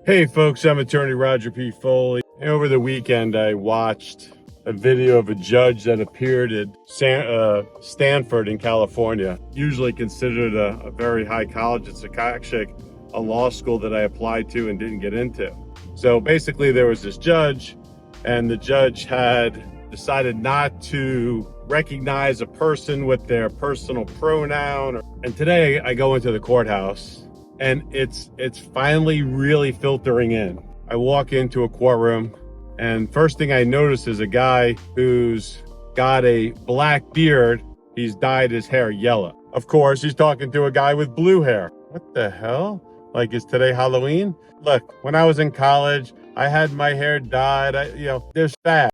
Hey folks, I'm attorney Roger P. Foley. Over the weekend, I watched a video of a judge that appeared at Stanford in California, usually considered a very high college. It's actually a law school that I applied to and didn't get into. So basically there was this judge, and the judge had decided not to recognize a person with their personal pronoun. And today I go into the courthouse, and it's finally really filtering in. I walk into a courtroom, and first thing I notice is a guy who's got a black beard. He's dyed his hair yellow. Of course, he's talking to a guy with blue hair. What the hell? Like, is today Halloween? Look, when I was in college, I had my hair dyed. There's fads.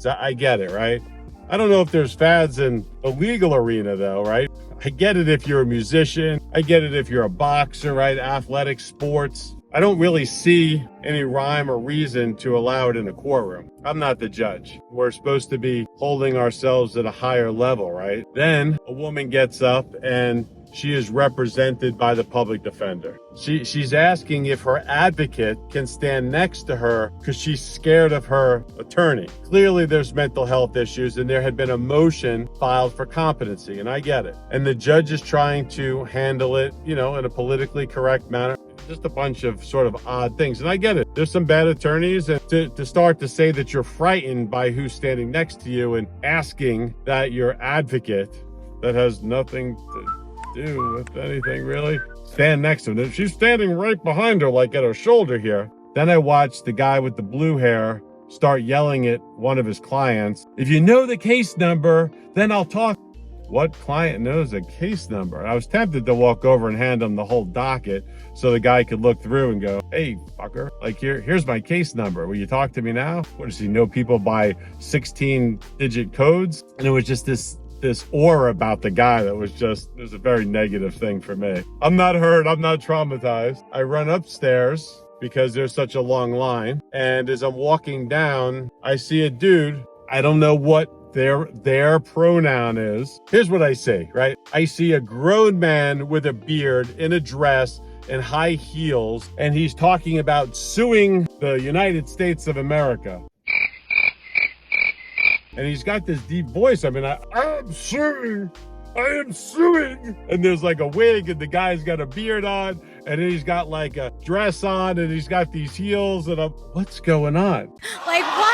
I get it, right? I don't know if there's fads in the legal arena though, right? I get it if you're a musician. I get it if you're a boxer, right? Athletic sports. I don't really see any rhyme or reason to allow it in a courtroom. I'm not the judge. We're supposed to be holding ourselves at a higher level, right? Then a woman gets up and she is represented by the public defender. She's asking if her advocate can stand next to her because she's scared of her attorney. Clearly there's mental health issues, and there had been a motion filed for competency, and I get it. And the judge is trying to handle it, in a politically correct manner. Just a bunch of sort of odd things. And I get it. There's some bad attorneys, and to start to say that you're frightened by who's standing next to you and asking that your advocate, that has nothing to do with anything really, stand next to her. She's standing right behind her, like at her shoulder here. Then I watched the guy with the blue hair start yelling at one of his clients. If you know the case number, then I'll talk. What client knows a case number? I was tempted to walk over and hand him the whole docket so the guy could look through and go, hey, fucker, like here's my case number. Will you talk to me now? What, does he know people by 16-digit codes? And it was just this aura about the guy that was a very negative thing for me. I'm not hurt. I'm not traumatized. I run upstairs because there's such a long line. And as I'm walking down, I see a dude. I don't know what their pronoun is. Here's what I see, right? I see a grown man with a beard in a dress and high heels, and he's talking about suing the United States of America. And he's got this deep voice. I mean, I am suing. And there's like a wig, and the guy's got a beard on, and then he's got like a dress on, and he's got these heels, and what's going on? Like what?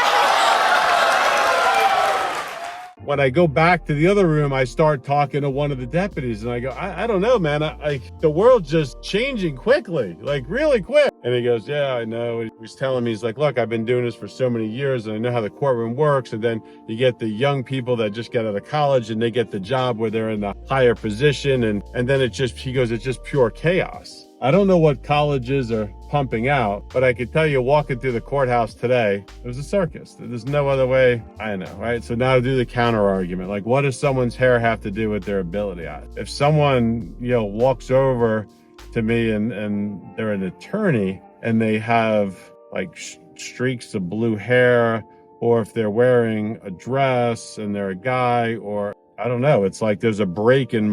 When I go back to the other room, I start talking to one of the deputies, and I go, I don't know, man. The world's just changing quickly, like really quick. And he goes, yeah, I know. He was telling me, he's like, look, I've been doing this for so many years, and I know how the courtroom works. And then you get the young people that just get out of college, and they get the job where they're in a higher position. And then he goes, it's just pure chaos. I don't know what colleges are pumping out, but I could tell you, walking through the courthouse today, it was a circus. There's no other way. I know, right? So now do the counter argument. Like, what does someone's hair have to do with their ability? If someone, walks over to me and they're an attorney and they have like streaks of blue hair, or if they're wearing a dress and they're a guy, or I don't know, it's like there's a break in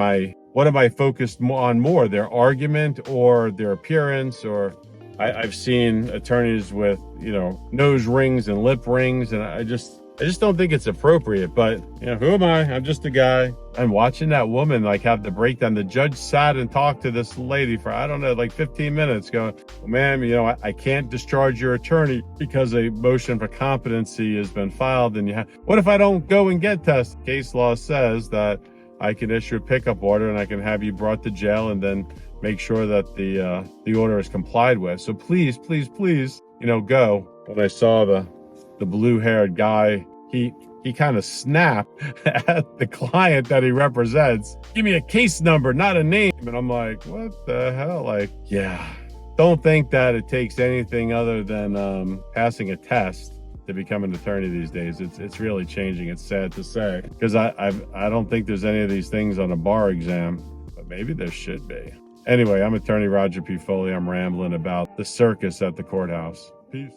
what am I focused on more, their argument or their appearance? Or I've seen attorneys with, nose rings and lip rings, and I just don't think it's appropriate. But, who am I? I'm just a guy. I'm watching that woman have the breakdown. The judge sat and talked to this lady for, I don't know, like 15 minutes going, well, ma'am, I can't discharge your attorney because a motion for competency has been filed. And what if I don't go and get tested? Case law says that I can issue a pickup order and I can have you brought to jail and then make sure that the order is complied with. So please, go. When I saw the blue-haired guy, he kind of snapped at the client that he represents. Give me a case number, not a name. And I'm like, what the hell? Yeah. Don't think that it takes anything other than passing a test to become an attorney these days. It's really changing. It's sad to say, because I don't think there's any of these things on a bar exam, but maybe there should be. Anyway, I'm attorney Roger P. Foley. I'm rambling about the circus at the courthouse. Peace.